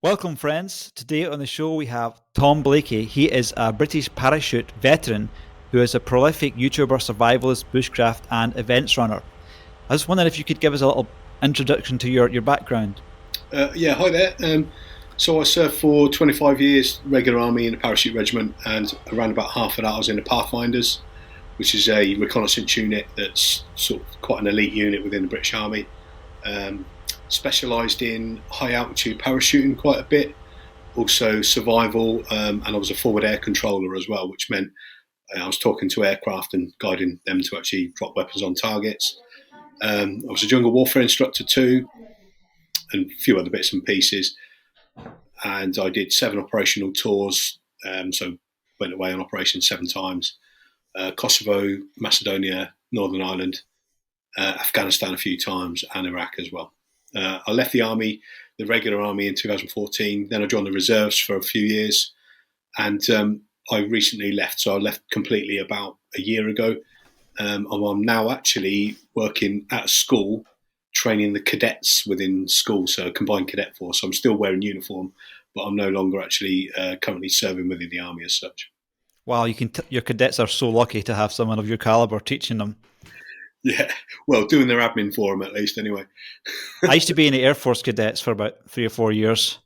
Welcome, friends. Today on the show we have Tom Blakey. He is a British Parachute veteran who is a prolific YouTuber, survivalist, bushcraft, and events runner. I was wondering if you could give us a little introduction to your background. Hi there. So I served for 25 years, regular army in the Parachute Regiment, and around about half of that I was in the Pathfinders, which is a reconnaissance unit that's sort of quite an elite unit within the British Army. Um, Specialised in high altitude parachuting quite a bit, also survival, and I was a forward air controller as well, which meant I was talking to aircraft and guiding them to actually drop weapons on targets. I was a jungle warfare instructor too, and a few other bits and pieces. And I did 7 operational tours, so went away on operations 7 times. Kosovo, Macedonia, Northern Ireland, Afghanistan a few times, and Iraq as well. I left the army, the regular army, in 2014. Then I joined the reserves for a few years, and I recently left. So I left completely about a year ago. I'm now actually working at a school, training the cadets within school, so a combined cadet force. So I'm still wearing uniform, but I'm no longer actually currently serving within the army as such. Wow, your cadets are so lucky to have someone of your caliber teaching them. Yeah, well, doing their admin for them at least, anyway. I used to be in the Air Force cadets for about 3 or 4 years.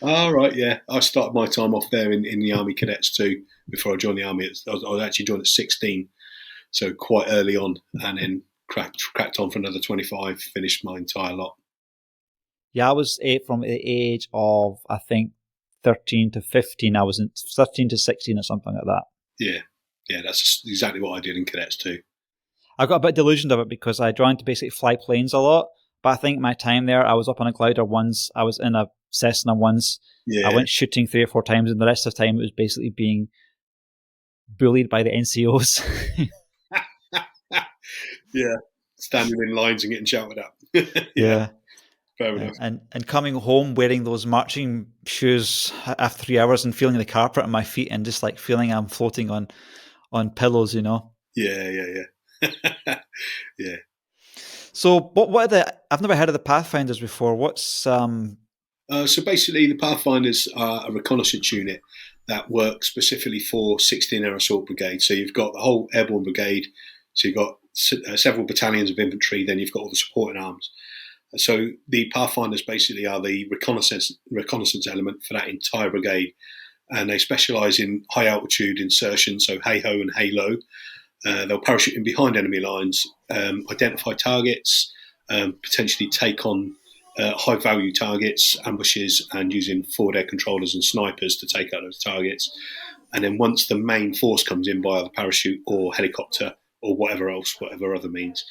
All right, yeah. I started my time off there in the Army Cadets too before I joined the Army. I was actually joined at 16, so quite early on, and then cracked on for another 25, finished my entire lot. Yeah, I was from the age of, I think, 13 to 15. I was in 13 to 16 or something like that. Yeah, that's exactly what I did in cadets too. I got a bit delusioned of it because I joined to basically fly planes a lot. But I think my time there, I was up on a glider once, I was in a Cessna once, Yeah, I went shooting 3 or 4 times, and the rest of the time it was basically being bullied by the NCOs. yeah, standing in lines and getting shouted at. Yeah, Yeah. fair enough. And coming home wearing those marching shoes after 3 hours and feeling the carpet on my feet and just like feeling I'm floating on pillows, you know. Yeah. Yeah. So what are I've never heard of the Pathfinders before. What's So basically, the Pathfinders are a reconnaissance unit that works specifically for 16 Air Assault Brigade. So you've got the whole Airborne Brigade, so you've got several battalions of infantry, then you've got all the supporting arms. So the Pathfinders basically are the reconnaissance element for that entire brigade, and they specialise in high altitude insertion, so hey-ho and hey-low. They'll parachute in behind enemy lines, identify targets, potentially take on high value targets, ambushes, and using forward air controllers and snipers to take out those targets. And then once the main force comes in by either parachute or helicopter or whatever else, whatever other means,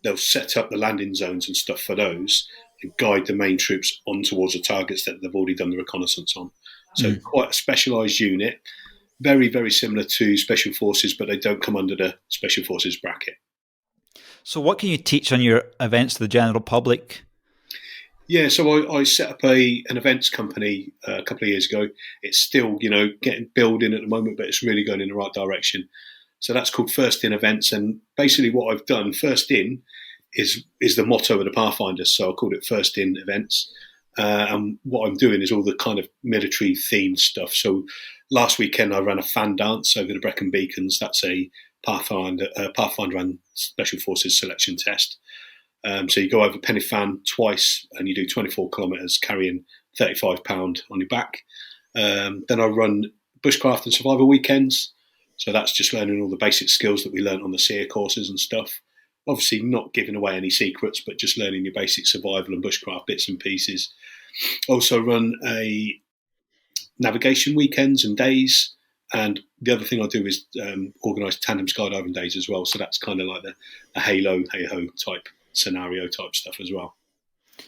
they'll set up the landing zones and stuff for those and guide the main troops on towards the targets that they've already done the reconnaissance on. So quite a specialised unit, very, very similar to Special Forces, but they don't come under the Special Forces bracket. So what can you teach on your events to the general public? Yeah, so I set up an events company a couple of years ago. It's still, getting building at the moment, but it's really going in the right direction. So that's called First In Events, and basically what I've done, First In is the motto of the Pathfinders, so I called it First In Events. And what I'm doing is all the kind of military themed stuff. So last weekend I ran a fan dance over the Brecon Beacons. That's a Pathfinder and Special Forces selection test. So you go over Pen y Fan twice and you do 24 kilometres carrying £35 on your back. Then I run Bushcraft and Survival weekends. So that's just learning all the basic skills that we learned on the SEER courses and stuff. Obviously not giving away any secrets, but just learning your basic survival and bushcraft bits and pieces. Also run a navigation weekends and days. And the other thing I do is organise tandem skydiving days as well. So that's kind of like the hey-ho type scenario type stuff as well.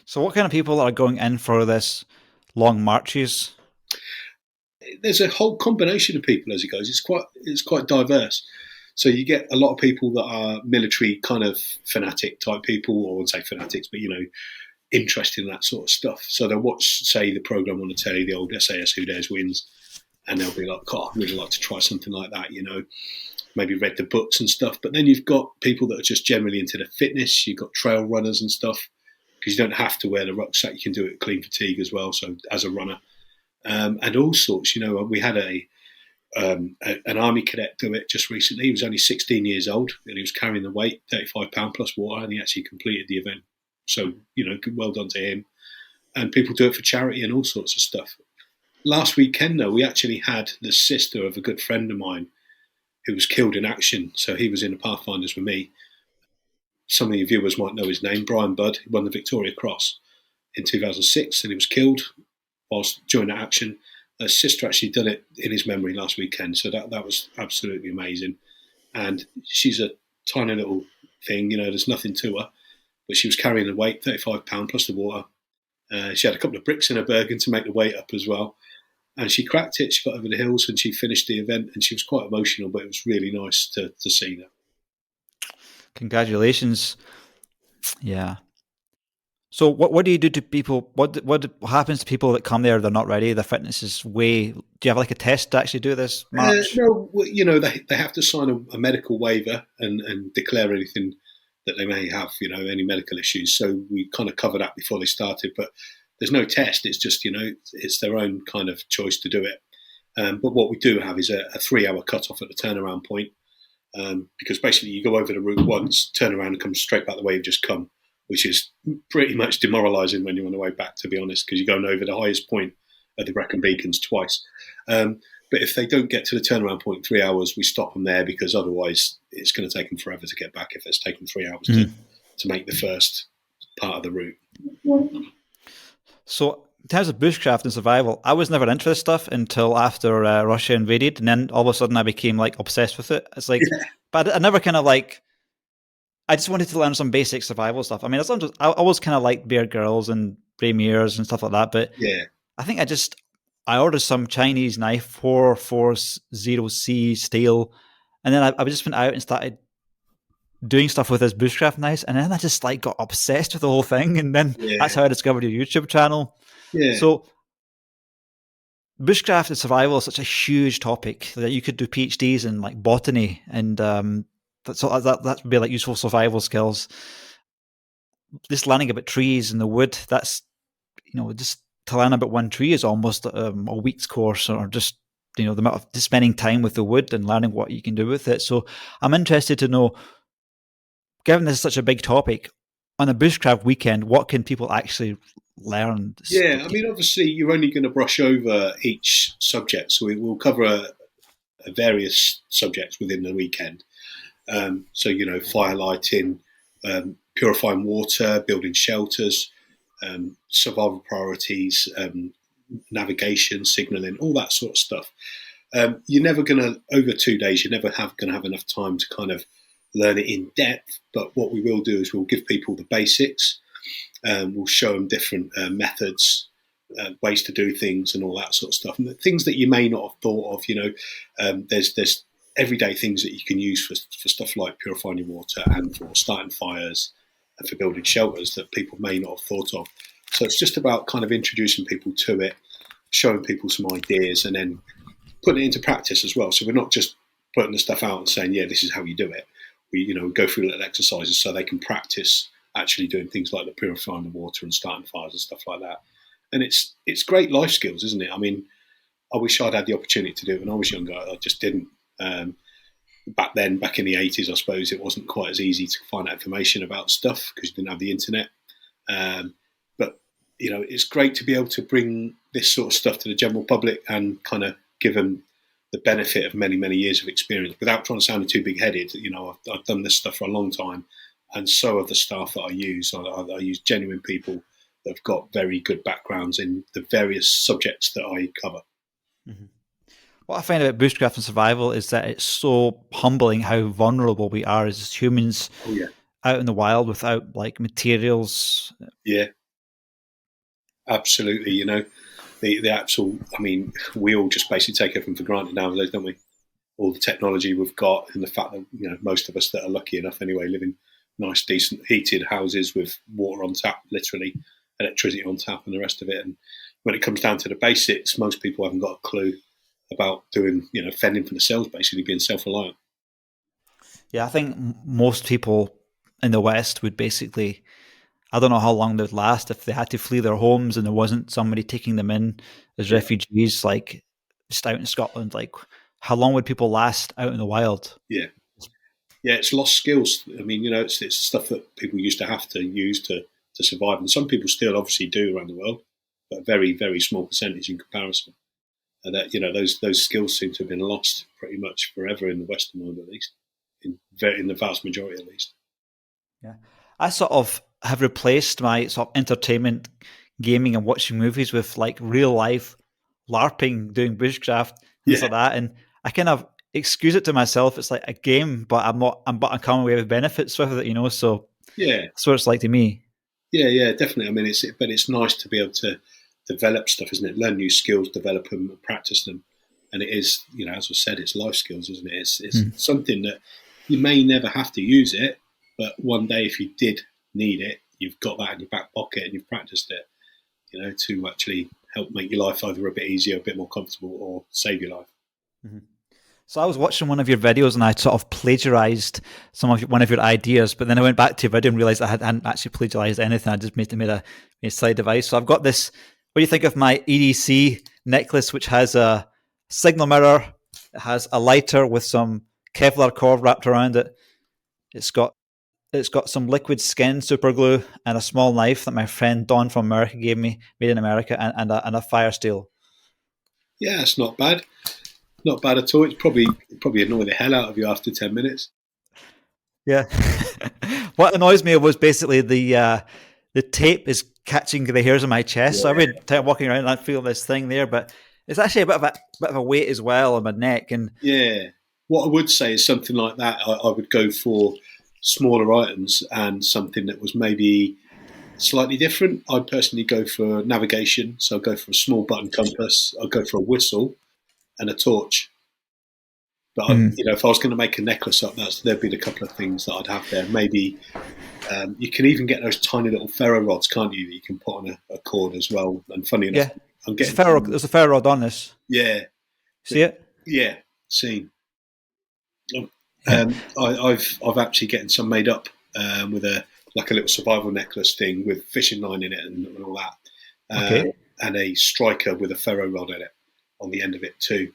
So what kind of people are going in for this long marches? There's a whole combination of people as it goes. It's quite diverse. So you get a lot of people that are military kind of fanatic type people, or I wouldn't say fanatics, but interested in that sort of stuff. So they'll watch, say, the programme on the telly, the old SAS Who Dares Wins, and they'll be like, God, I'd really like to try something like that, maybe read the books and stuff. But then you've got people that are just generally into the fitness. You've got trail runners and stuff. because you don't have to wear the rucksack. You can do it clean fatigue as well. So as a runner, and all sorts. We had an army cadet do it just recently. He was only 16 years old and he was carrying the weight, 35 pound plus water, and he actually completed the event. So well done to him. And people do it for charity and all sorts of stuff. Last weekend, though, we actually had the sister of a good friend of mine who was killed in action. So he was in the Pathfinders with me. Some of your viewers might know his name, Brian Budd. He won the Victoria Cross in 2006 and he was killed whilst during that action. His sister actually done it in his memory last weekend. So that was absolutely amazing. And she's a tiny little thing, there's nothing to her. But she was carrying the weight, 35 pound plus the water. She had a couple of bricks in her Bergen to make the weight up as well. And she cracked it. She got over the hills and she finished the event. And she was quite emotional, but it was really nice to see that. Congratulations. Yeah. So what do you do to people? What happens to people that come there? They're not ready. Their fitness is way. Do you have like a test to actually do this march? No, they have to sign a medical waiver and declare anything that they may have, any medical issues. So we kind of cover that before they started. But there's no test. It's just it's their own kind of choice to do it. But what we do have is a 3-hour cut-off at the turnaround point, because basically you go over the route once, turn around and come straight back the way you've just come, which is pretty much demoralising when you're on the way back, to be honest, because you're going over the highest point of the Brecon Beacons twice. But if they don't get to the turnaround point in 3 hours, we stop them there, because otherwise it's going to take them forever to get back if it's taken 3 hours to make the first part of the route. So in terms of bushcraft and survival, I was never into this stuff until after Russia invaded, and then all of a sudden I became like obsessed with it. It's like, but I never kind of like. I just wanted to learn some basic survival stuff. I mean, I always kind of liked Bear Grylls and Ray Mears and stuff like that, but I think I ordered some Chinese knife 440C steel, and then I just went out and started doing stuff with this bushcraft knives, and then I just like got obsessed with the whole thing, and then that's how I discovered your YouTube channel. So bushcraft and survival is such a huge topic that you could do PhDs in like botany, and that would be like useful survival skills. Just learning about trees and the wood, that's just to learn about one tree is almost a week's course, or just the amount of just spending time with the wood and learning what you can do with it. So I'm interested to know, given this is such a big topic, on a bushcraft weekend, what can people actually learn? Yeah, I mean, obviously you're only going to brush over each subject, so we'll cover various subjects within the weekend. So fire lighting, purifying water, building shelters, survival priorities, navigation, signalling, all that sort of stuff. You're never going to, over 2 days, you're never going to have enough time to kind of learn it in depth. But what we will do is we'll give people the basics. We'll show them different methods, ways to do things, and all that sort of stuff. And the things that you may not have thought of, there's everyday things that you can use for stuff like purifying your water and for starting fires and for building shelters that people may not have thought of. So it's just about kind of introducing people to it, showing people some ideas, and then putting it into practice as well. So we're not just putting the stuff out and saying, yeah, this is how you do it. We go through little exercises so they can practice actually doing things like the purifying the water and starting fires and stuff like that. And it's great life skills, isn't it? I mean, I wish I'd had the opportunity to do it when I was younger. I just didn't. Back in the 80s, I suppose it wasn't quite as easy to find out information about stuff because you didn't have the internet. But it's great to be able to bring this sort of stuff to the general public and kind of give them the benefit of many, many years of experience without trying to sound too big-headed. I've done this stuff for a long time, and so have the staff that I use. I use genuine people that have got very good backgrounds in the various subjects that I cover. Mm-hmm. What I find about bushcraft and survival is that it's so humbling how vulnerable we are as humans out in the wild without like materials. Yeah, absolutely. The actual, I mean, we all just basically take everything for granted nowadays, don't we? All the technology we've got, and the fact that most of us that are lucky enough anyway live in nice, decent, heated houses with water on tap, literally electricity on tap, and the rest of it. And when it comes down to the basics, most people haven't got a clue about doing, fending for themselves, basically being self-reliant. Yeah, I think most people in the West would basically I don't know how long they'd last if they had to flee their homes and there wasn't somebody taking them in as Yeah, refugees, like just out in Scotland. Like, how long would people last out in the wild? yeah, yeah. It's lost skills. I mean, it's stuff that people used to have to use to survive, and some people still obviously do around the world, but a very very small percentage in comparison. And that those skills seem to have been lost pretty much forever in the Western world, at least in the vast majority, at least. Yeah. I sort of have replaced my sort of entertainment, gaming and watching movies with like real life LARPing, doing bushcraft and stuff Yeah, like that. And I kind of excuse it to myself. It's like a game, but I'm coming away with benefits with it. So yeah, that's what it's like to me. yeah, definitely. I mean, it's nice to be able to develop stuff, isn't it? Learn new skills, develop them, and practice them. And it is, as I said, it's life skills, isn't it? It's Mm. something that you may never have to use it, but one day if you did need it, you've got that in your back pocket and you've practiced it, to actually help make your life either a bit easier, a bit more comfortable, or save your life. Mhm. So I was watching one of your videos and I sort of plagiarized one of your ideas, but then I went back to your video and realized I hadn't actually plagiarized anything. I just made a side device. So I've got this. What do you think of my EDC necklace, which has a signal mirror? It has a lighter with some Kevlar cord wrapped around it. It's got it's got some liquid skin super glue and a small knife that my friend Don from America gave me, made in America, and a fire steel. Yeah, it's not bad. Not bad at all. It's probably annoy the hell out of you after 10 minutes. Yeah. What annoys me was basically the tape is catching the hairs on my chest. So every Yeah, time I'm walking around, I feel this thing there, but it's actually a bit of a weight as well on my neck. And yeah. What I would say is something like that. I would go for smaller items and something that was maybe slightly different. I'd personally go for navigation, so I'd go for a small button compass. I'd go for a whistle and a torch. But mm, if I was going to make a necklace up, there'd be a couple of things that I'd have there. Maybe you can even get those tiny little ferro rods, can't you? That you can put on a cord as well. And funny enough, yeah, I'm there's a getting ferro some. there's a ferro rod on this. Yeah, See it? yeah, seen. Yeah. I've actually getting some made up with a like a little survival necklace thing with fishing line in it and all that, Okay. and a striker with a ferro rod in it on the end of it too.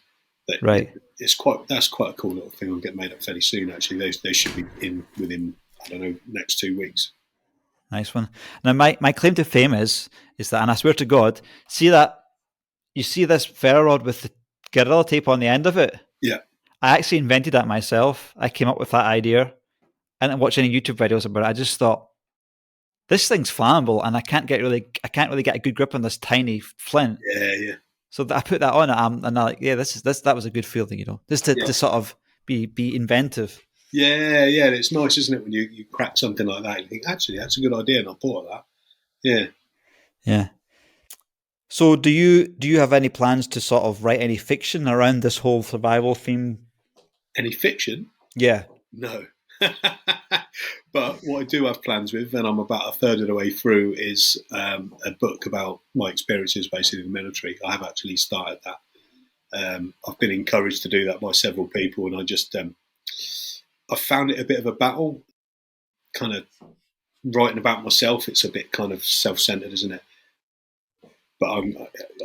That Right. that's quite a cool little thing. I'll get made up fairly soon. Actually, they should be in within I don't know next 2 weeks. Nice one. Now my claim to fame is that, and I swear to God, see that you see this ferro rod with the gorilla tape on the end of it. Yeah, I actually invented that myself. I came up with that idea. I didn't watch any YouTube videos about it. I just thought this thing's flammable, and I can't really get a good grip on this tiny flint. yeah. So I put that on it, and I'm like, yeah, that was a good feeling, just to, Yeah, to sort of be inventive. yeah. It's nice, isn't it, when you crack something like that? You think actually that's a good idea, and I thought of that. Yeah. Yeah. So do you have any plans to sort of write any fiction around this whole survival theme? Any fiction? Yeah. No. But what I do have plans with, and I'm about a third of the way through, is a book about my experiences basically in the military. I have actually started that. I've been encouraged to do that by several people, and I found it a bit of a battle, kind of writing about myself. It's a bit kind of self-centered, isn't it? But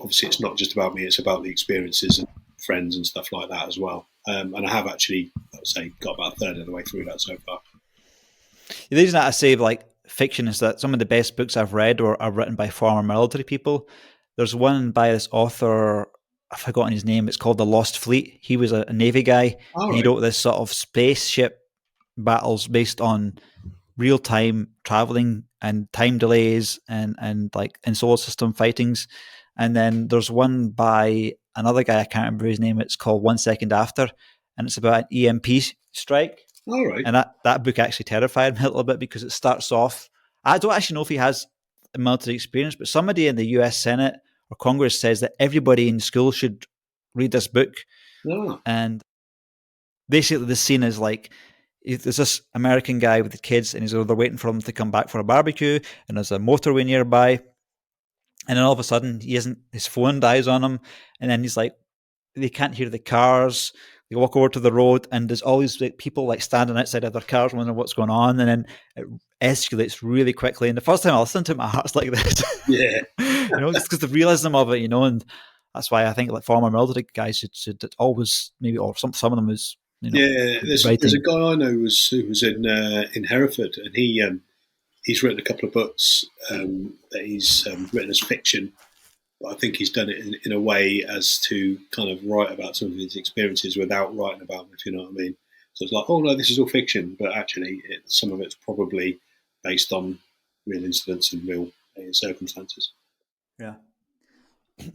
obviously it's not just about me; it's about the experiences and friends and stuff like that as well. And I have actually, I'd say, got about a third of the way through that so far. The reason that I say like fiction is that some of the best books I've read are written by former military people. There's one by this author, I've forgotten his name. It's called The Lost Fleet. He was a Navy guy, All and he right. wrote this sort of spaceship battles based on real time traveling and time delays and like in solar system fightings. And then there's one by another guy, I can't remember his name. It's called 1 Second After, and it's about an EMP strike. All right. And that book actually terrified me a little bit because it starts off. I don't actually know if he has a military experience, but somebody in the US Senate or Congress says that everybody in school should read this book. Ah, And basically, the scene is like there's this American guy with the kids, and they're waiting for him to come back for a barbecue, and there's a motorway nearby. And then all of a sudden, his phone dies on him, and then he's like, they can't hear the cars. you walk over to the road, and there's always like people like standing outside of their cars wondering what's going on, and then it escalates really quickly. And the first time I listened to it, my heart's like this. Yeah, Just because the realism of it, and that's why I think like former military guys should always maybe, or some of them is, yeah. There's a writing. guy I know who was in Hereford, and he's written a couple of books that he's written as fiction. But I think he's done it in a way as to kind of write about some of his experiences without writing about them, if you know what I mean. So it's like, oh no, this is all fiction, but actually, some of it's probably based on real incidents and real circumstances. Yeah.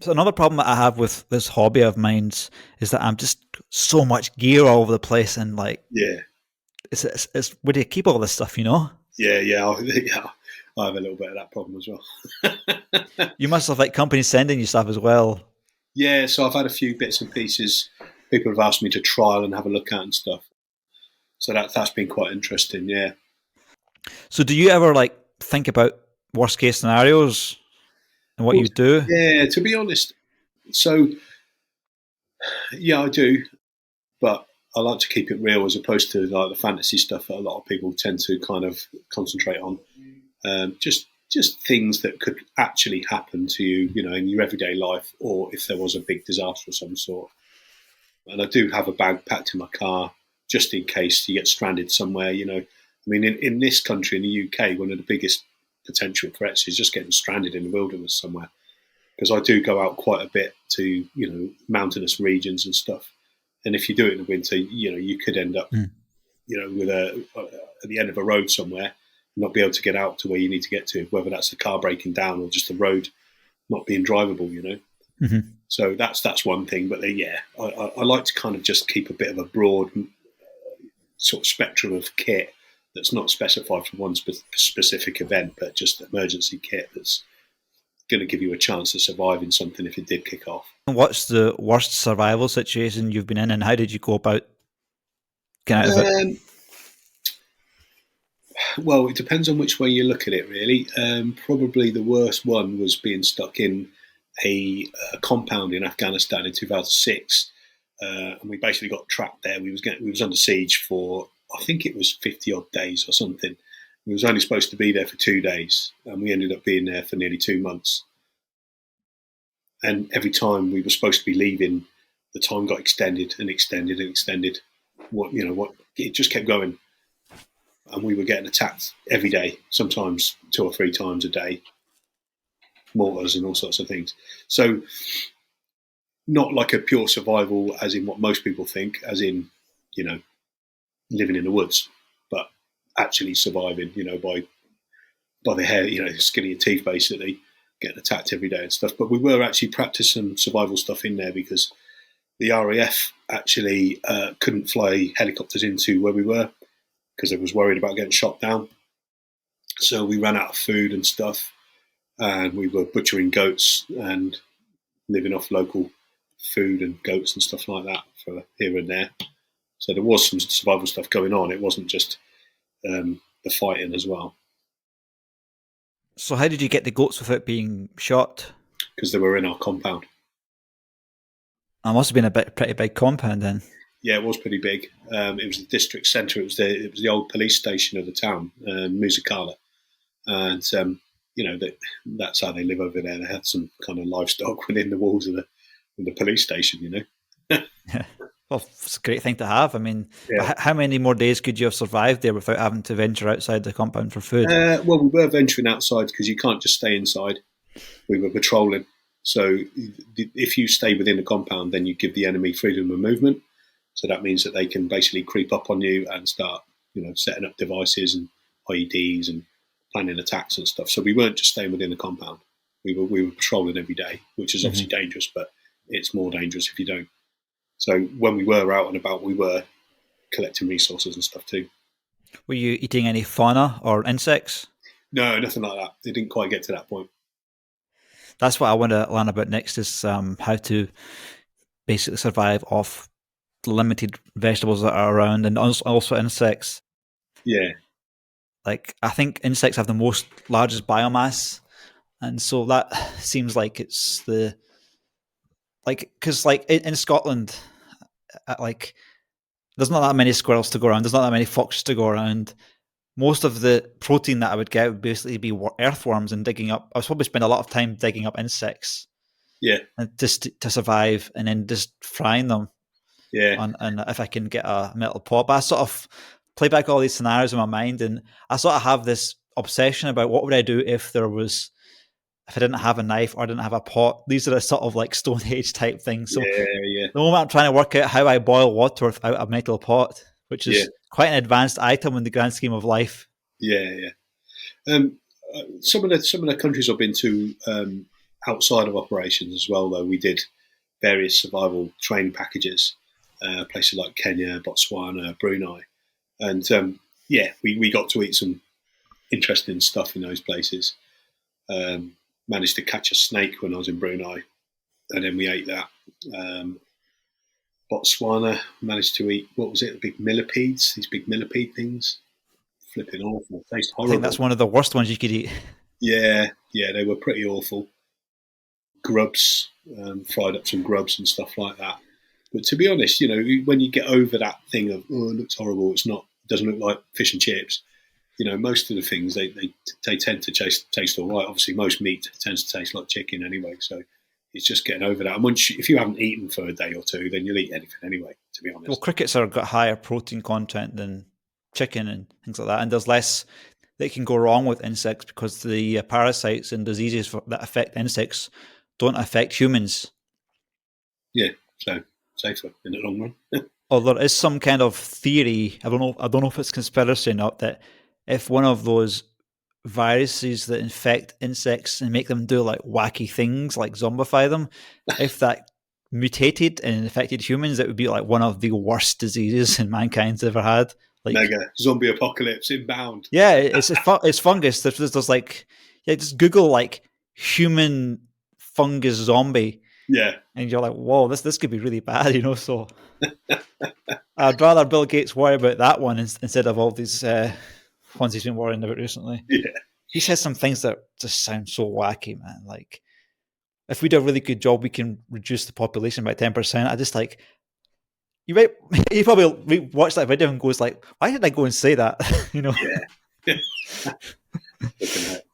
So another problem that I have with this hobby of mine is that I'm just so much gear all over the place, and like, Yeah, it's where do you keep all this stuff, yeah. Yeah. I have a little bit of that problem as well. You must have like companies sending you stuff as well. Yeah, so I've had a few bits and pieces people have asked me to trial and have a look at and stuff. So that's been quite interesting. Yeah. So do you ever like think about worst case scenarios and what Well, you do? yeah, to be honest, so yeah, I do, but I like to keep it real as opposed to like the fantasy stuff that a lot of people tend to kind of concentrate on. Just things that could actually happen to you, in your everyday life, or if there was a big disaster of some sort. And I do have a bag packed in my car just in case you get stranded somewhere. I mean, in this country, in the UK, one of the biggest potential threats is just getting stranded in the wilderness somewhere. Because I do go out quite a bit to, mountainous regions and stuff. And if you do it in the winter, you could end up, with at the end of a road somewhere, not be able to get out to where you need to get to, whether that's the car breaking down or just the road not being drivable, Mm-hmm. So that's one thing. But I like to kind of just keep a bit of a broad sort of spectrum of kit that's not specified for one specific event, but just emergency kit that's going to give you a chance to survive in something if it did kick off. What's the worst survival situation you've been in, and how did you go about getting out of it? Well, it depends on which way you look at it, really. Probably the worst one was being stuck in a compound in Afghanistan in 2006, and we basically got trapped there. We was under siege for, I think it was 50 odd days or something. We was only supposed to be there for 2 days, and we ended up being there for nearly 2 months. And every time we were supposed to be leaving, the time got extended and extended and extended. It just kept going. And we were getting attacked every day, sometimes 2 or 3 times a day, mortars and all sorts of things. So not like a pure survival as in what most people think, as in, living in the woods, but actually surviving, by the hair, skin of your teeth, basically, getting attacked every day and stuff. But we were actually practicing some survival stuff in there because the RAF actually couldn't fly helicopters into where we were, because they was worried about getting shot down. So we ran out of food and stuff, and we were butchering goats and living off local food and goats and stuff like that for here and there. So there was some survival stuff going on. It wasn't just the fighting as well. So how did you get the goats without being shot? Because they were in our compound. That must have been a pretty big compound then. Yeah, it was pretty big. It was the district centre. It was the old police station of the town, Musicala, and that's how they live over there. They had some kind of livestock within the walls of the police station. Yeah. Well, it's a great thing to have. I mean, Yeah. how many more days could you have survived there without having to venture outside the compound for food? Well, we were venturing outside because you can't just stay inside. We were patrolling, so if you stay within the compound, then you give the enemy freedom of movement. So that means that they can basically creep up on you and start, setting up devices and IEDs and planning attacks and stuff. So we weren't just staying within the compound. We were patrolling every day, which is obviously dangerous, but it's more dangerous if you don't. So when we were out and about, we were collecting resources and stuff too. Were you eating any fauna or insects? No, nothing like that. It didn't quite get to that point. That's what I want to learn about next, is how to basically survive off limited vegetables that are around, and also insects. Yeah. Like, I think insects have the largest biomass, and so that seems like it's because in Scotland, like there's not that many squirrels to go around. There's not that many foxes to go around. Most of the protein that I would get would basically be earthworms and digging up. I was probably spend a lot of time digging up insects, and just to survive, and then just frying them. And if I can get a metal pot, but I sort of play back all these scenarios in my mind, and I sort of have this obsession about what would I do if I didn't have a knife or I didn't have a pot. These are the sort of like Stone Age type things. So the moment I'm trying to work out how I boil water without a metal pot, which is quite an advanced item in the grand scheme of life. Some of the countries I've been to outside of operations as well, though, we did various survival training packages, places like Kenya, Botswana, Brunei, and we got to eat some interesting stuff in those places. Managed to catch a snake when I was in Brunei, and then we ate that. Botswana managed to eat, what was it, big millipedes, these big millipede things. Flipping awful. Tastes horrible. I think that's one of the worst ones you could eat. Yeah, they were pretty awful. Grubs, fried up some grubs and stuff like that. But to be honest, when you get over that thing of, oh, it looks horrible, it doesn't look like fish and chips, most of the things, they tend to taste all right. Obviously, most meat tends to taste like chicken anyway, so it's just getting over that. And if you haven't eaten for a day or two, then you'll eat anything anyway, to be honest. Well, crickets have got higher protein content than chicken and things like that, and there's less that can go wrong with insects because the parasites and diseases that affect insects don't affect humans. Yeah, so safer in the long run. Or there is some kind of theory, I don't know if it's conspiracy or not, that if one of those viruses that infect insects and make them do like wacky things like zombify them, if that mutated and infected humans, it would be like one of the worst diseases mankind's ever had. Like, mega zombie apocalypse inbound. Yeah, it's fungus. There's like, just Google like human fungus zombie. Yeah, and you're like, whoa, this could be really bad, So I'd rather Bill Gates worry about that one instead of all these ones he's been worrying about recently. Yeah, he says some things that just sound so wacky, man. Like, if we do a really good job, we can reduce the population by 10%. I just like. You probably watch that video and goes like, why did I go and say that? Yeah.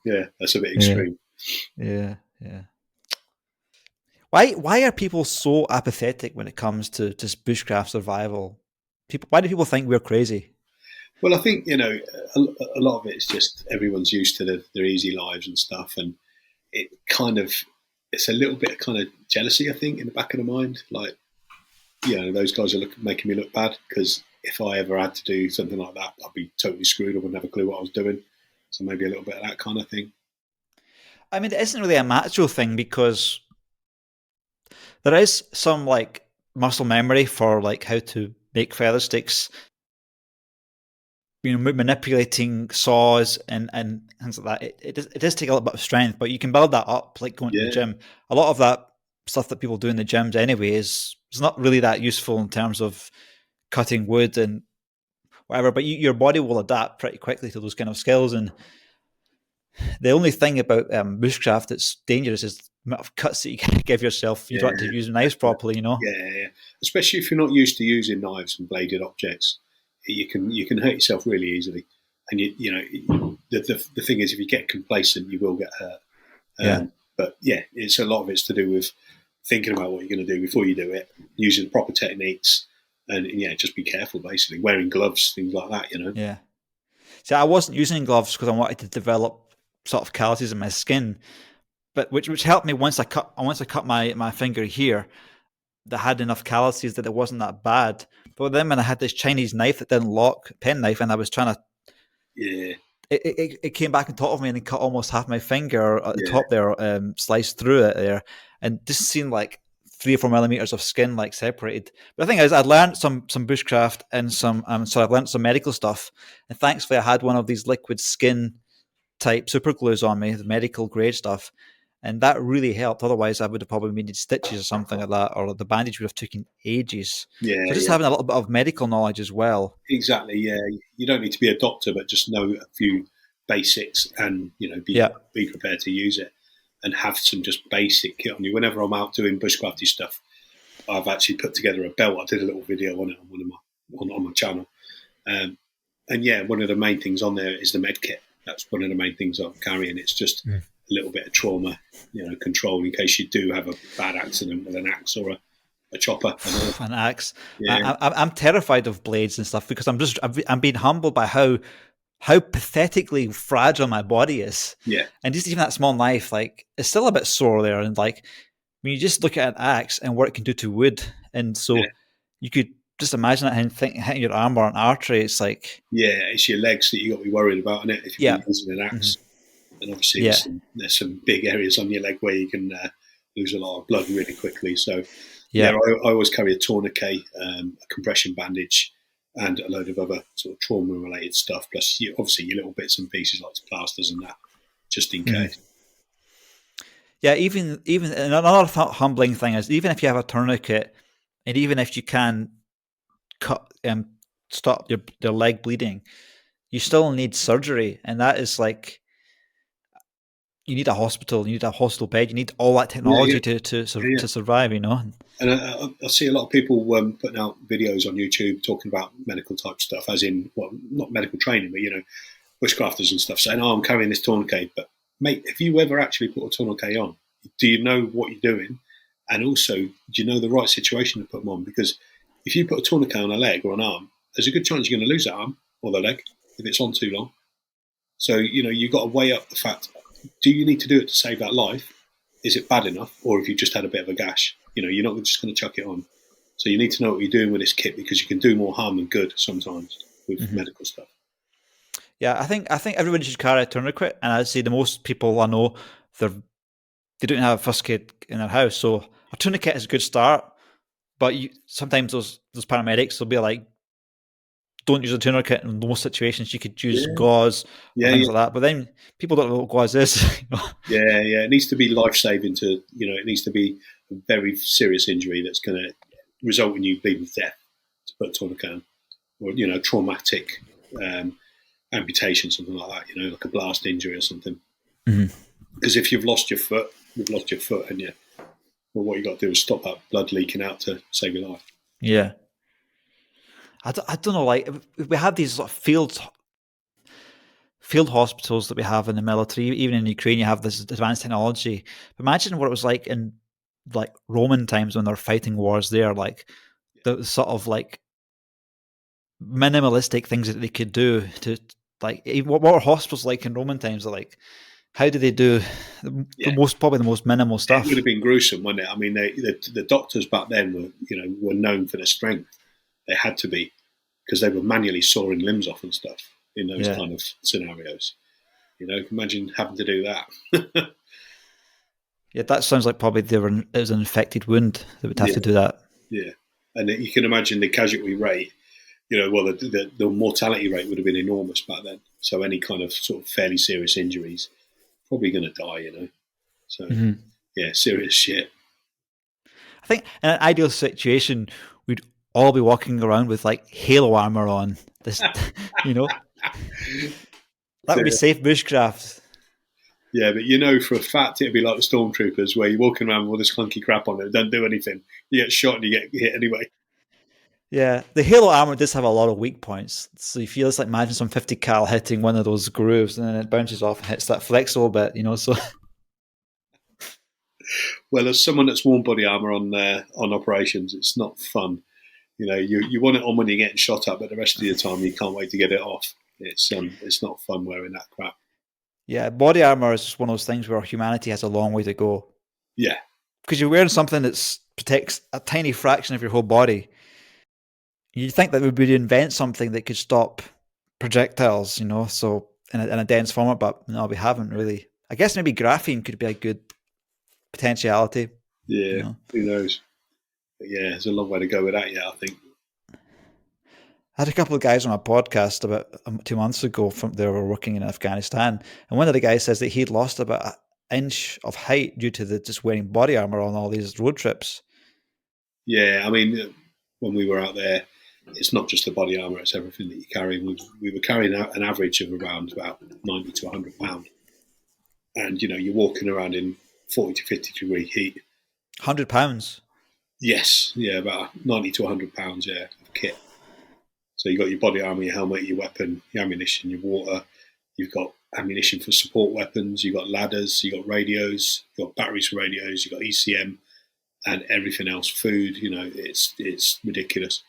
Yeah, that's a bit extreme. Yeah. Why are people so apathetic when it comes to just bushcraft survival? Why do people think we're crazy? Well, I think, a lot of it is just everyone's used to their easy lives and stuff, and it's a little bit of kind of jealousy, I think, in the back of the mind. Like, those guys are making me look bad, because if I ever had to do something like that, I'd be totally screwed. I wouldn't have a clue what I was doing. So maybe a little bit of that kind of thing. I mean, it isn't really a macho thing, because there is some like muscle memory for like how to make feather sticks. Manipulating saws and things like that. It does take a little bit of strength, but you can build that up like going to the gym. A lot of that stuff that people do in the gyms anyway is not really that useful in terms of cutting wood and whatever, but your body will adapt pretty quickly to those kind of skills. And the only thing about bushcraft that's dangerous is the amount of cuts that you can give yourself. You don't have to use knives properly, Yeah. Especially if you're not used to using knives and bladed objects, you can hurt yourself really easily. And the thing is, if you get complacent, you will get hurt. But it's a lot of it's to do with thinking about what you're going to do before you do it, using the proper techniques, and just be careful, basically. Wearing gloves, things like that, Yeah. See, I wasn't using gloves because I wanted to develop sort of calluses in my skin, but which helped me once I cut my finger here, that had enough calluses that it wasn't that bad. But then when I had this Chinese knife that didn't lock, pen knife, and I was trying to, it came back on top of me and it cut almost half my finger at the top there, sliced through it there, and just seemed like 3 or 4 millimeters of skin like separated. But the thing is, I'd learned some bushcraft and I've learned some medical stuff, and thankfully I had one of these liquid skin type super glues on me, the medical grade stuff, and that really helped. Otherwise, I would have probably needed stitches or something like that, or the bandage would have taken ages. So just having a little bit of medical knowledge as well. Exactly. Yeah, you don't need to be a doctor, but just know a few basics, and be prepared to use it, and have some just basic kit on you. Whenever I'm out doing bushcrafty stuff, I've actually put together a belt. I did a little video on it on one of my on my channel. And yeah, one of the main things on there is the med kit. That's one of the main things I'm carrying. It's just a little bit of trauma, control in case you do have a bad accident with an axe or a chopper. An axe. Yeah. I'm terrified of blades and stuff because I'm being humbled by how pathetically fragile my body is. Yeah. And just even that small knife, like, it's still a bit sore there. And like, when you just look at an axe and what it can do to wood, and so you could just imagine that and think hitting your arm or an artery. It's like, it's your legs that you got to be worried about, isn't it? If you're using an axe, and obviously there's some big areas on your leg where you can lose a lot of blood really quickly. So I always carry a tourniquet, a compression bandage, and a load of other sort of trauma-related stuff. Plus, obviously your little bits and pieces like plasters and that, just in case. Yeah, even another humbling thing is, even if you have a tourniquet, and even if you can cut stop your leg bleeding, you still need surgery, and that is like, you need a hospital, you need a hospital bed, you need all that technology to survive, And I see a lot of people putting out videos on YouTube talking about medical type stuff, as in, well, not medical training, but bushcrafters and stuff, saying, "Oh, I'm carrying this tourniquet." But mate, have you ever actually put a tourniquet on? Do you know what you're doing? And also, do you know the right situation to put them on? Because if you put a tourniquet on a leg or an arm, there's a good chance you're going to lose that arm or the leg if it's on too long. So, you've got to weigh up the fact, do you need to do it to save that life? Is it bad enough? Or if you just had a bit of a gash, you're not just going to chuck it on. So you need to know what you're doing with this kit, because you can do more harm than good sometimes with medical stuff. Yeah, I think everybody should carry a tourniquet, and I'd say the most people I know, they don't have a first aid in their house, so a tourniquet is a good start. But sometimes those paramedics will be like, don't use a tourniquet in most situations. You could use gauze or things like that. But then people don't know what gauze is. Yeah. It needs to be life-saving it needs to be a very serious injury that's going to result in you bleeding to death to put a tourniquet on. Or, traumatic amputation, something like that, like a blast injury or something. Because if you've lost your foot, and well, what you got to do is stop that blood leaking out to save your life. Yeah. I don't know, like, we have these sort of field hospitals that we have in the military. Even in Ukraine, you have this advanced technology. Imagine what it was like in like Roman times when they're fighting wars there, like the sort of like minimalistic things that they could do to, like, even what were hospitals like in Roman times? Like, how did they do probably the most minimal stuff? It would have been gruesome, wouldn't it? I mean, the doctors back then were known for their strength. They had to be, because they were manually sawing limbs off and stuff in those kind of scenarios. Imagine having to do that. Yeah, that sounds like probably it was an infected wound that would have to do that. Yeah, and you can imagine the casualty rate. The mortality rate would have been enormous back then. So any kind of sort of fairly serious injuries, probably going to die. So serious shit. I think in an ideal situation, we'd all be walking around with like halo armor on. This, that would be safe bushcraft. Yeah, but for a fact it'd be like the stormtroopers, where you're walking around with all this clunky crap on it, don't do anything. You get shot and you get hit anyway. Yeah, the halo armor does have a lot of weak points. So you feel it's like, imagine some 50 cal hitting one of those grooves, and then it bounces off and hits that flexible bit. So. Well, as someone that's worn body armor on operations, it's not fun. You want it on when you're getting shot at, but the rest of the time you can't wait to get it off. It's not fun wearing that crap. Yeah, body armor is just one of those things where humanity has a long way to go. Yeah, because you're wearing something that protects a tiny fraction of your whole body. You'd think that we would invent something that could stop projectiles, so in a dense format, but no, we haven't really. I guess maybe graphene could be a good potentiality. Yeah, who knows? But yeah, there's a long way to go with that yet, I think. I had a couple of guys on my podcast about 2 months ago they were working in Afghanistan, and one of the guys says that he'd lost about an inch of height due to just wearing body armor on all these road trips. Yeah, I mean, when we were out there, it's not just the body armor, it's everything that you carry. We were carrying out an average of around about 90 to 100 pounds. And, you're walking around in 40 to 50 degree heat. 100 pounds? Yes, yeah, about 90 to £100, yeah, of kit. So you've got your body armour, your helmet, your weapon, your ammunition, your water. You've got ammunition for support weapons. You've got ladders. You've got radios. You've got batteries for radios. You've got ECM and everything else. Food. It's ridiculous.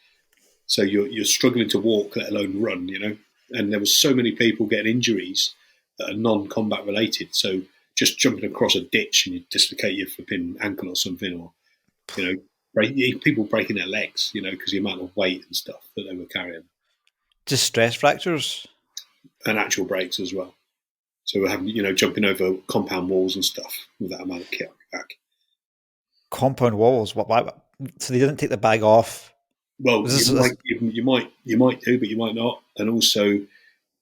So you're struggling to walk, let alone run. And there was so many people getting injuries that are non-combat related. So just jumping across a ditch and you dislocate your flipping ankle or something, or people breaking their legs, because the amount of weight and stuff that they were carrying. Just stress fractures? And actual breaks as well. So we're having, jumping over compound walls and stuff with that amount of kit on your back. Compound walls? Why? So they didn't take the bag off? Well, you might do, but you might not. And also,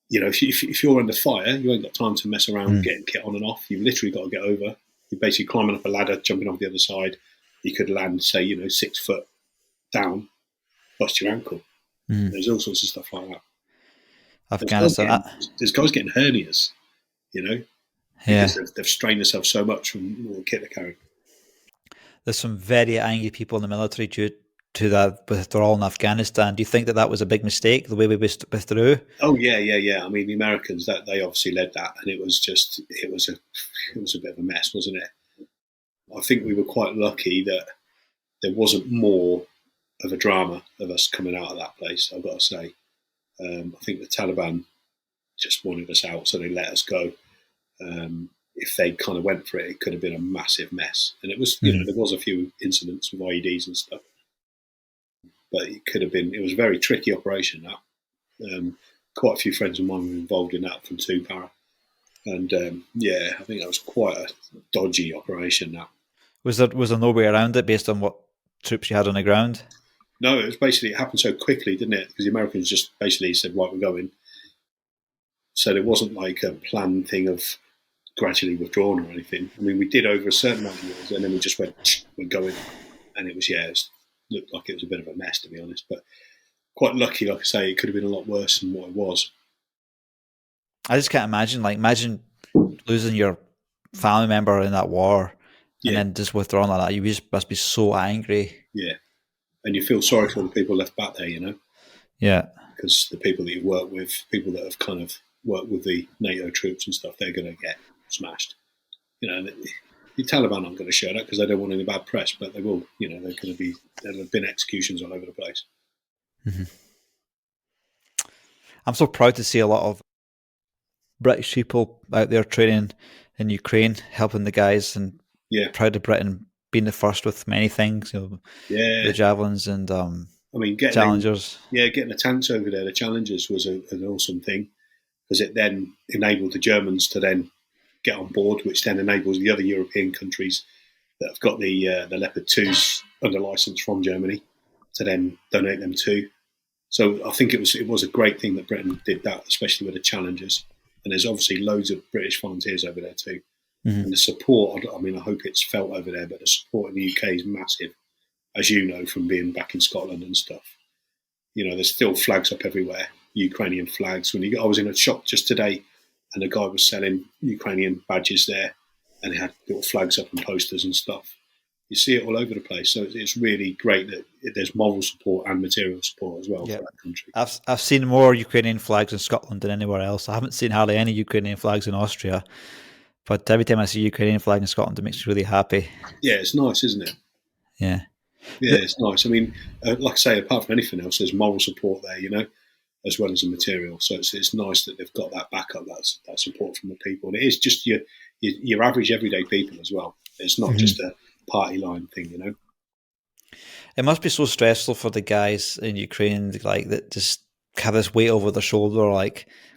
if you're under fire, you ain't got time to mess around getting kit on and off. You've literally got to get over. You're basically climbing up a ladder, jumping off the other side. You could land, say, 6 foot down, bust your ankle. There's all sorts of stuff like that. Afghanistan. There's guys getting hernias, because they've strained themselves so much from all the kit they're carrying. There's some very angry people in the military due to that withdrawal in Afghanistan. Do you think that was a big mistake, the way we withdrew? Oh yeah. I mean, the Americans, that they obviously led that, and it was a bit of a mess, wasn't it? I think we were quite lucky that there wasn't more of a drama of us coming out of that place, I've got to say. I think the Taliban just wanted us out, so they let us go. If they kind of went for it, it could have been a massive mess. And it was, there was a few incidents with IEDs and stuff, but it was a very tricky operation, that. Quite a few friends of mine were involved in that from 2 Para. And I think that was quite a dodgy operation, that. Was there no way around it based on what troops you had on the ground? No, it happened so quickly, didn't it? Because the Americans just basically said, right, we're going. So there wasn't like a planned thing of gradually withdrawn or anything. I mean, we did over a certain amount of years, and then we just went, we're going. And it looked like it was a bit of a mess, to be honest. But quite lucky, like I say, it could have been a lot worse than what it was. I just can't imagine losing your family member in that war and then just withdrawing like that. You just must be so angry. Yeah. And you feel sorry for the people left back there, Yeah. Because the people that you've worked with, people that have kind of worked with the NATO troops and stuff, they're going to get smashed. The Taliban aren't going to show that because they don't want any bad press, but they will. There have been executions all over the place. Mm-hmm. I'm so proud to see a lot of British people out there training in Ukraine, helping the guys, and proud of Britain being the first with many things, the javelins and Challengers. Getting the tanks over there, the Challengers, was an awesome thing because it then enabled the Germans to then get on board, which then enables the other European countries that have got the Leopard 2s under license from Germany to then donate them too. So I think it was a great thing that Britain did that, especially with the Challengers. And there's obviously loads of British volunteers over there too. Mm-hmm. And the support, I hope it's felt over there, but the support in the UK is massive, as you know, from being back in Scotland and stuff. There's still flags up everywhere, Ukrainian flags. I was in a shop just today and a guy was selling Ukrainian badges there and it had little flags up and posters and stuff. You see it all over the place. So it's really great that there's moral support and material support as well for that country. I've seen more Ukrainian flags in Scotland than anywhere else. I haven't seen hardly any Ukrainian flags in Austria. But every time I see a Ukrainian flag in Scotland, it makes me really happy. Yeah, it's nice, isn't it? Yeah. Yeah, it's nice. I mean, like I say, apart from anything else, there's moral support there, as well as the material. So it's nice that they've got that backup, that support from the people. And it is just your average everyday people as well. It's not just a party line thing, It must be so stressful for the guys in Ukraine, that just have this weight over their shoulder,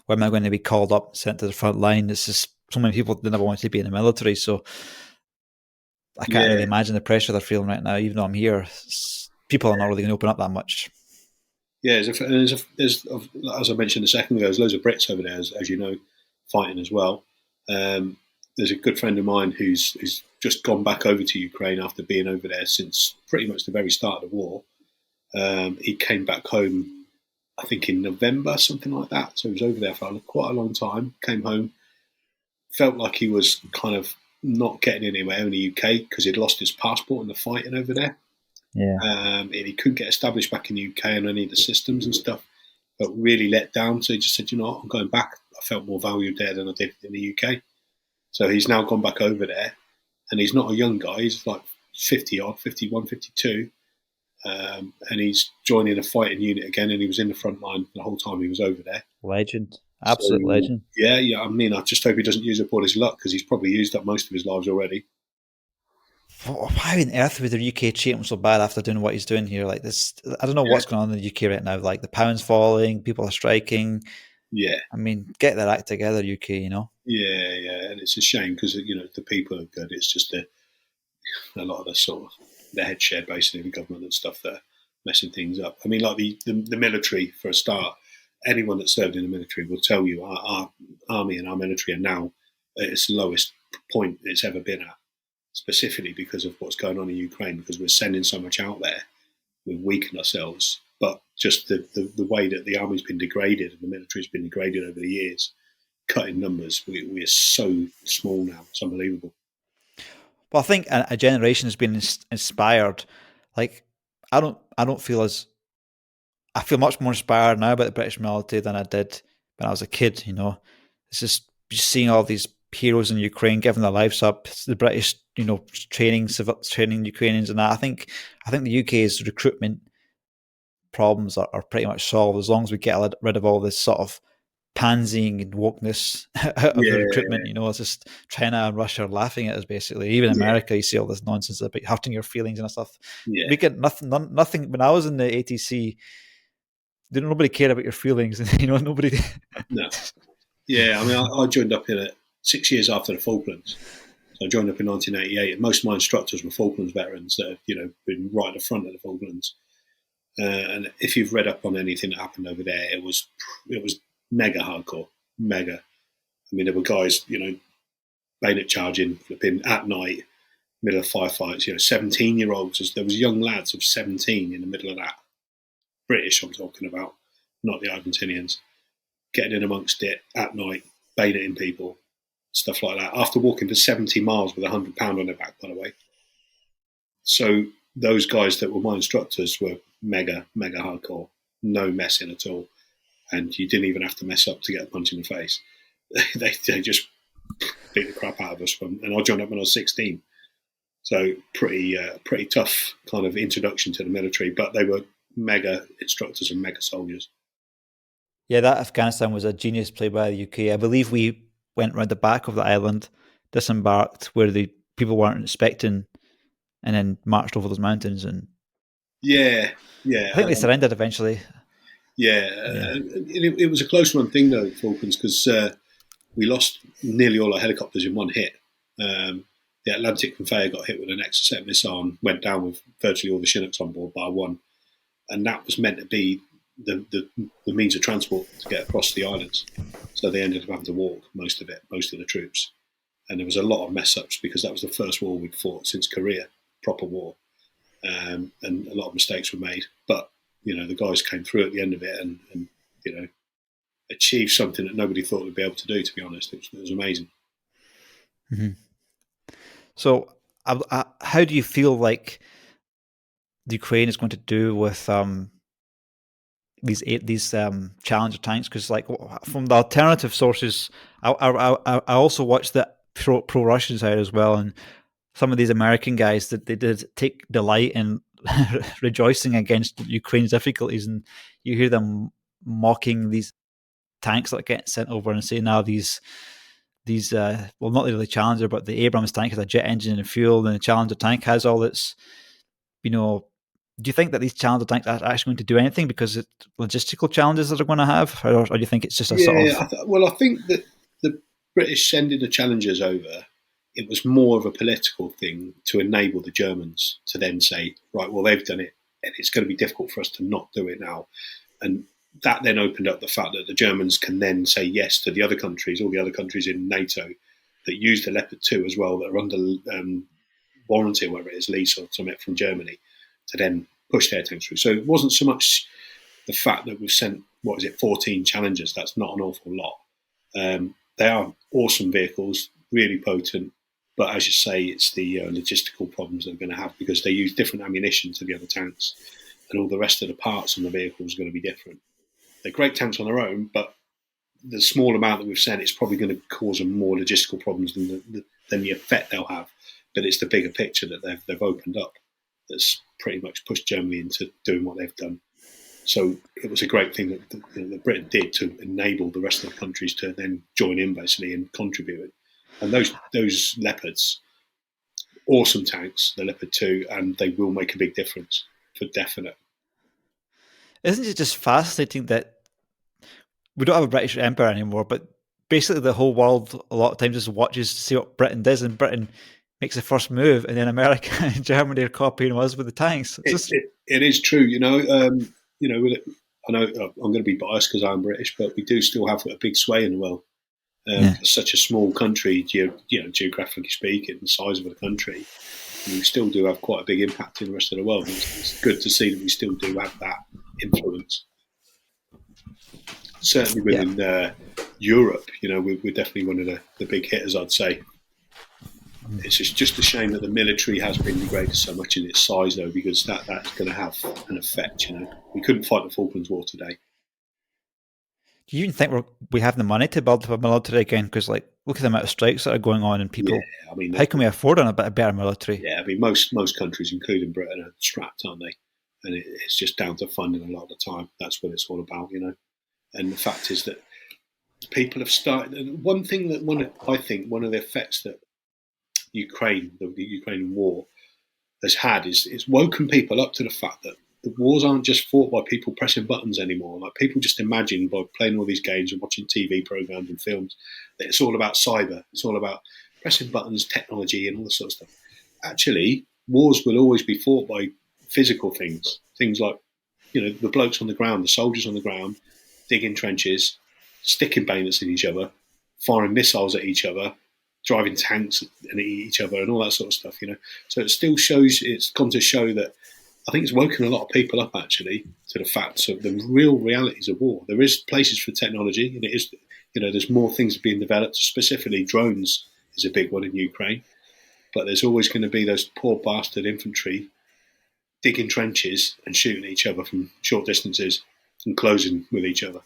when am I going to be called up, sent to the front line? It's just so many people that never want to be in the military, so I can't really imagine the pressure they're feeling right now. Even though I'm here, people are not really going to open up that much. Yeah, there's as I mentioned a second ago, there's loads of Brits over there, as you know, fighting as well. There's a good friend of mine who's just gone back over to Ukraine after being over there since pretty much the very start of the war. He came back home, I think in November, something like that. So he was over there for quite a long time, came home, felt like he was kind of not getting anywhere in the UK because he'd lost his passport in the fighting over there. Yeah. And he couldn't get established back in the UK on any of the systems and stuff. But really let down. So he just said, you know what, I'm going back. I felt more valued there than I did in the UK. So he's now gone back over there, and he's not a young guy. He's like 50 odd, 51, 52. And he's joining a fighting unit again, and he was in the front line the whole time he was over there. Legend. So, Absolute legend. yeah. I mean, I just hope he doesn't use up all his luck, because he's probably used up most of his lives already. Why on earth would the UK treat him so bad after doing what he's doing here? Like this, I don't know what's going on in the UK right now. Like the pound's falling, people are striking. Yeah. I mean, get their act together, UK. Yeah, and it's a shame, because the people are good. It's just a lot of the sort of the head share, basically, the government and stuff that are messing things up. I mean, like the military, for a start. Anyone that served in the military will tell you our army and our military are now at its lowest point it's ever been at, specifically because of what's going on in Ukraine, because we're sending so much out there. We've weakened ourselves. But just the way that the army's been degraded and the military's been degraded over the years, cutting numbers, we are so small now. It's unbelievable. Well, I think a generation has been inspired. Like, I don't feel as I feel much more inspired now about the British military than I did when I was a kid. It's just seeing all these heroes in Ukraine giving their lives up. It's the British, training Ukrainians and that. I think the UK's recruitment problems are pretty much solved as long as we get rid of all this sort of pansying and wokeness out of the recruitment. It's just China and Russia are laughing at us, basically. Even America, you see all this nonsense about hurting your feelings and stuff. We get nothing. When I was in the ATC, nobody cared about your feelings. Nobody. No. Yeah, I mean, I joined up in it 6 years after the Falklands. So I joined up in 1988, and most of my instructors were Falklands veterans that have, been right at the front of the Falklands. And if you've read up on anything that happened over there, it was mega hardcore, mega. I mean, there were guys, bayonet charging, flipping at night, middle of firefights. 17-year-olds. There was young lads of 17 in the middle of that. British, I'm talking about, not the Argentinians. Getting in amongst it at night, bayoneting people, stuff like that. After walking for 70 miles with £100 on their back, by the way. So those guys that were my instructors were mega, mega hardcore. No messing at all. And you didn't even have to mess up to get a punch in the face. They just beat the crap out of us. And I joined up when I was 16. So pretty tough kind of introduction to the military. But they were mega instructors and mega soldiers. Yeah, that Afghanistan was a genius play by the UK. I believe we went round the back of the island, disembarked where the people weren't expecting, and then marched over those mountains. And yeah, I think they surrendered eventually. It was a close run thing though, Falklands, because we lost nearly all our helicopters in one hit. The Atlantic Conveyor got hit with an Exocet missile and went down with virtually all the Chinooks on board bar one, and that was meant to be the means of transport to get across the islands. So they ended up having to walk most of the troops. And there was a lot of mess ups because that was the first war we'd fought since Korea, proper war. And a lot of mistakes were made. But, the guys came through at the end of it and achieved something that nobody thought they'd be able to do, to be honest. It was amazing. Mm-hmm. So how do you feel like the Ukraine is going to do with these Challenger tanks? Because from the alternative sources, I also watched the pro Russian side as well, and some of these American guys that they did take delight in rejoicing against Ukraine's difficulties, and you hear them mocking these tanks that get sent over and saying now these well, not really Challenger, but the Abrams tank has a jet engine and fuel, and the Challenger tank has all its do you think that these Challenger tanks are actually going to do anything because it's logistical challenges that they're going to have, or do you think it's just a sort of... I think that the British sending the Challengers over, it was more of a political thing to enable the Germans to then say, right, well, they've done it, and it's going to be difficult for us to not do it now. And that then opened up the fact that the Germans can then say yes to the other countries, all the other countries in NATO that use the Leopard 2 as well, that are under warranty, or whatever it is, lease or something from Germany, to then push their tanks through. So it wasn't so much the fact that we've sent, 14 Challengers. That's not an awful lot. They are awesome vehicles, really potent, But as you say, it's the logistical problems they're going to have because they use different ammunition to the other tanks, and all the rest of the parts on the vehicle is going to be different. They're great tanks on their own, but the small amount that we've sent is probably going to cause them more logistical problems than the effect they'll have. But it's the bigger picture that they've opened up that's pretty much pushed Germany into doing what they've done. So it was a great thing that Britain did to enable the rest of the countries to then join in basically and contribute. And those Leopards, awesome tanks, the Leopard 2, and they will make a big difference for definite. Isn't it just fascinating that we don't have a British Empire anymore, but basically the whole world a lot of times just watches to see what Britain does, and Britain makes the first move, and then America and Germany are copying us with the tanks. It is true, I know I'm going to be biased because I'm British, but we do still have a big sway in the world. Such a small country, geographically speaking, the size of the country, we still do have quite a big impact in the rest of the world. It's good to see that we still do have that influence. Certainly within Europe, we're definitely one of the big hitters, I'd say. It's just a shame that the military has been degraded so much in its size, though, because that's going to have an effect. We couldn't fight the Falklands War today. Do you even think we have the money to build up a military again? Because, look at the amount of strikes that are going on, and people. Yeah, how can we afford a better military? Yeah, most countries, including Britain, are strapped, aren't they? And it's just down to funding a lot of the time. That's what it's all about, And the fact is that people have started. And one thing that one of the effects that the Ukrainian war has had is it's woken people up to the fact that the wars aren't just fought by people pressing buttons anymore. Like, people just imagine by playing all these games and watching TV programs and films that it's all about cyber. It's all about pressing buttons, technology, and all this sort of stuff. Actually, wars will always be fought by physical things. Things like, the blokes on the ground, the soldiers on the ground, digging trenches, sticking bayonets at each other, firing missiles at each other, driving tanks and each other, and all that sort of stuff. So it still shows. It's gone to show that. I think it's woken a lot of people up, actually, to the facts of the real realities of war. There is places for technology, and it is, there's more things being developed. Specifically, drones is a big one in Ukraine. But there's always going to be those poor bastard infantry digging trenches and shooting each other from short distances and closing with each other.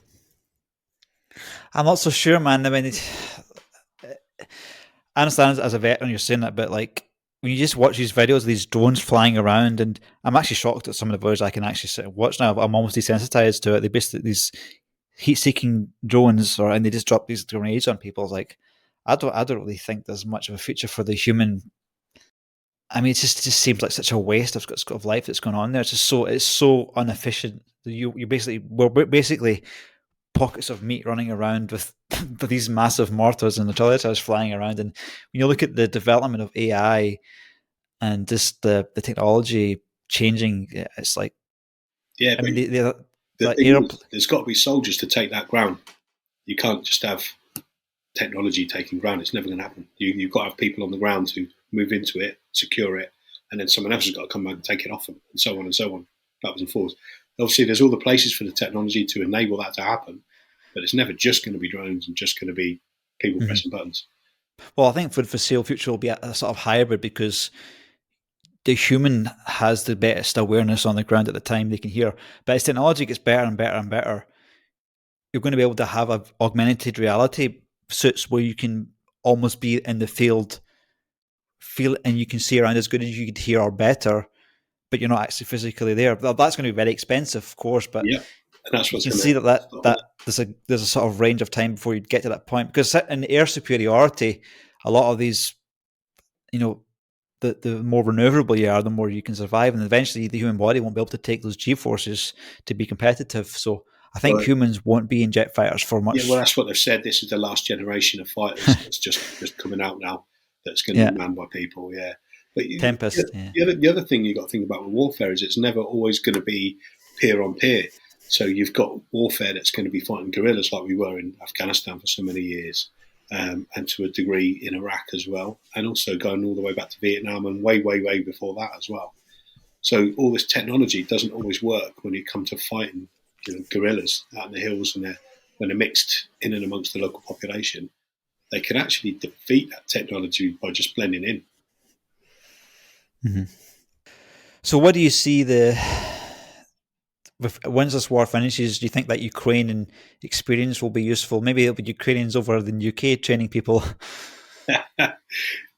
I'm not so sure, man. I mean, I understand as a veteran you're saying that, but when you just watch these videos of these drones flying around, and I'm actually shocked at some of the videos I can actually sit and watch now. I'm almost desensitized to it. They basically these heat-seeking drones, and they just drop these grenades on people. I don't really think there's much of a future for the human. I mean, it just seems like such a waste of life that's going on there. It's so inefficient. We're basically pockets of meat running around with these massive mortars and artillery flying around. And when you look at the development of AI and just the technology changing, it's like, yeah. I mean, there's got to be soldiers to take that ground. You can't just have technology taking ground. It's never going to happen. You've got to have people on the ground to move into it, secure it, and then someone else has got to come back and take it off them, and so on and so on, backwards and forwards. Obviously, there's all the places for the technology to enable that to happen, but it's never just going to be drones and just going to be people pressing buttons. Well, I think for the foreseeable future will be a sort of hybrid, because the human has the best awareness on the ground at the time they can hear. But as technology gets better and better and better, you're going to be able to have augmented reality suits where you can almost be in the field, feel, and you can see around as good as you could hear or better, but you're not actually physically there. That's going to be very expensive, of course, but yeah, and that's what's you can see that there's a sort of range of time before you get to that point. Because in air superiority, a lot of these, the more maneuverable you are, the more you can survive, and eventually the human body won't be able to take those G-forces to be competitive. So I think humans won't be in jet fighters for much. Yeah, well, that's what they've said. This is the last generation of fighters that's just coming out now. That's going to be manned by people. Yeah, but Tempest. The other thing you got to think about with warfare is it's never always going to be peer on peer. So you've got warfare that's going to be fighting guerrillas like we were in Afghanistan for so many years, and to a degree in Iraq as well, and also going all the way back to Vietnam and way before that as well. So all this technology doesn't always work when you come to fighting guerrillas out in the hills, and when they're mixed in and amongst the local population. they can actually defeat that technology by just blending in. Mm-hmm. So what do you see once this war finishes, do you think that Ukrainian experience will be useful? Maybe it'll be Ukrainians over in the UK training people.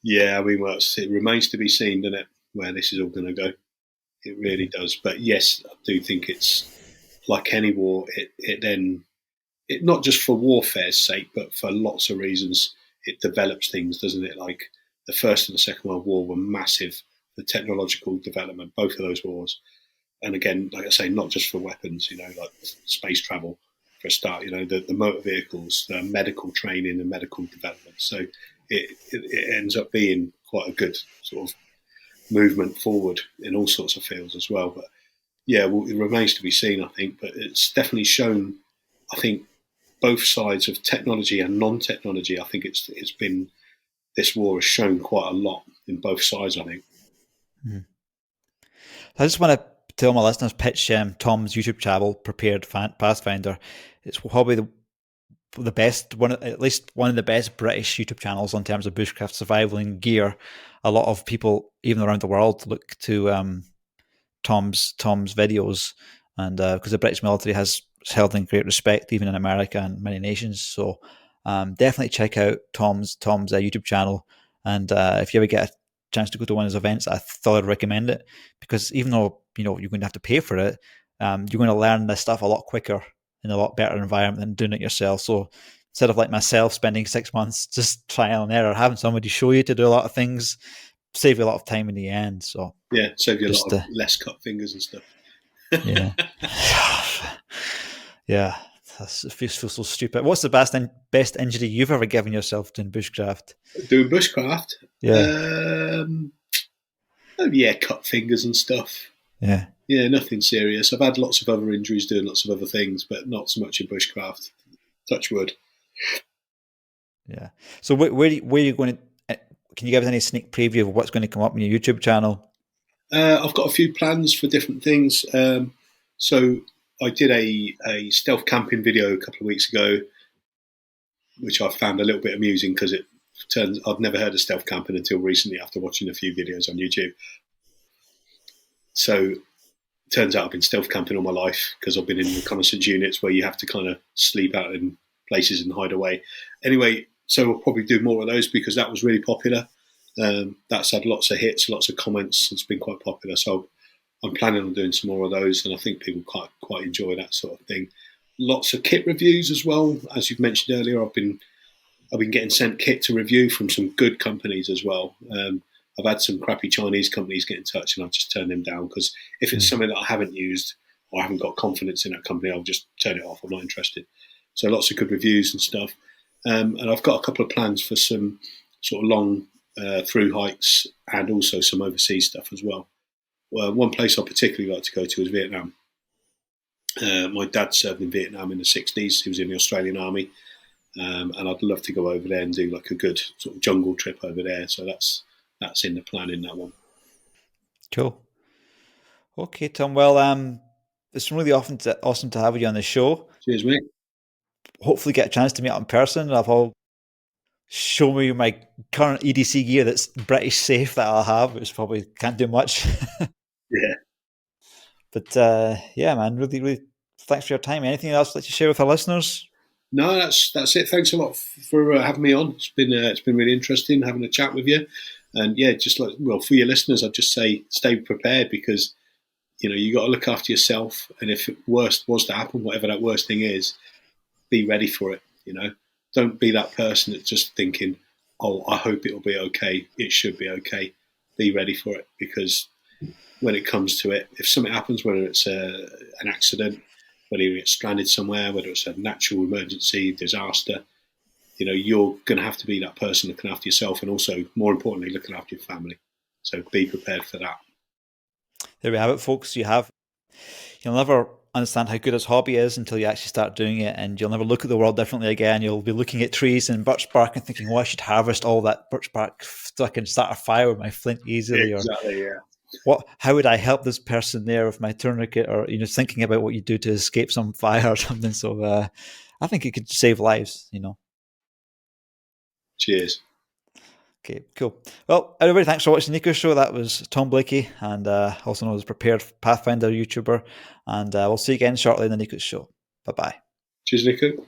Yeah, I mean, well, it remains to be seen, doesn't it, where this is all going to go. It really does. But yes, I do think it's like any war. It not just for warfare's sake, but for lots of reasons, it develops things, doesn't it? Like the First and the Second World War were massive for technological development, both of those wars. And again, like I say, not just for weapons, like space travel for a start, the motor vehicles, the medical training and medical development. So it ends up being quite a good sort of movement forward in all sorts of fields as well. But yeah, well, it remains to be seen, I think. But it's definitely shown, I think, both sides of technology and non-technology. I think this war has shown quite a lot in both sides, I think. Mm. I just want to tell my listeners, pitch Tom's YouTube channel, Prepared Pathfinder. It's probably the best one, at least one of the best British YouTube channels in terms of bushcraft survival and gear. A lot of people, even around the world, look to Tom's videos, and because the British military has held in great respect, even in America and many nations. So definitely check out Tom's YouTube channel, and if you ever get a chance to go to one of his events, I thought I'd recommend it, because even though you're going to have to pay for it, you're going to learn this stuff a lot quicker in a lot better environment than doing it yourself. So instead of like myself spending 6 months just trial and error, having somebody show you to do a lot of things save you a lot of time in the end. So yeah, save you a lot of less cut fingers and stuff. Yeah. Yeah. It feels so stupid. What's the best injury you've ever given yourself doing bushcraft? Doing bushcraft? Yeah. Yeah, cut fingers and stuff. Yeah. Yeah, nothing serious. I've had lots of other injuries doing lots of other things, but not so much in bushcraft. Touch wood. Yeah. So where are you going to? Can you give us any sneak preview of what's going to come up on your YouTube channel? I've got a few plans for different things. So I did a stealth camping video a couple of weeks ago, which I found a little bit amusing because it turns I'd never heard of stealth camping until recently after watching a few videos on YouTube. So it turns out I've been stealth camping all my life because I've been in reconnaissance units where you have to kind of sleep out in places and hide away. Anyway, so we'll probably do more of those because that was really popular. That's had lots of hits, lots of comments. It's been quite popular. So I'm planning on doing some more of those, and I think people quite enjoy that sort of thing. Lots of kit reviews as well. As you've mentioned earlier, I've been getting sent kit to review from some good companies as well. I've had some crappy Chinese companies get in touch, and I've just turned them down because if it's something that I haven't used or I haven't got confidence in that company, I'll just turn it off. I'm not interested. So lots of good reviews and stuff. And I've got a couple of plans for some sort of long through hikes and also some overseas stuff as well. One place I particularly like to go to is Vietnam. My dad served in Vietnam in the 60s. He was in the Australian Army. And I'd love to go over there and do like a good sort of jungle trip over there. So that's in the plan in that one. Cool. Okay, Tom. Well, it's really awesome to have you on the show. Cheers, mate. Hopefully get a chance to meet up in person. I'll show me my current EDC gear that's British safe that I'll have, which probably can't do much. Yeah. But yeah, man, really, really thanks for your time. Anything else that you share with our listeners? No, that's it. Thanks a lot for having me on. It's been really interesting having a chat with you. And yeah, just for your listeners, I'd just say stay prepared because you got to look after yourself. And if worst was to happen, whatever that worst thing is, be ready for it. Don't be that person that's just thinking, "Oh, I hope it'll be okay. It should be okay." Be ready for it because when it comes to it, if something happens, whether it's an accident, whether you get stranded somewhere, whether it's a natural emergency, disaster, you're going to have to be that person looking after yourself and also, more importantly, looking after your family. So be prepared for that. There we have it, folks. You'll never understand how good this hobby is until you actually start doing it, and you'll never look at the world differently again. You'll be looking at trees and birch bark and thinking, "Oh, I should harvest all that birch bark so I can start a fire with my flint easily." Exactly, yeah. How would I help this person there with my tourniquet, or thinking about what you do to escape some fire or something. So I think it could save lives. Cheers. Okay, cool. Well, everybody, thanks for watching the Nikos show. That was Tom Blakey, and also known as Prepared Pathfinder YouTuber. And we'll see you again shortly in the Nikos show. Bye-bye. Cheers, Nico.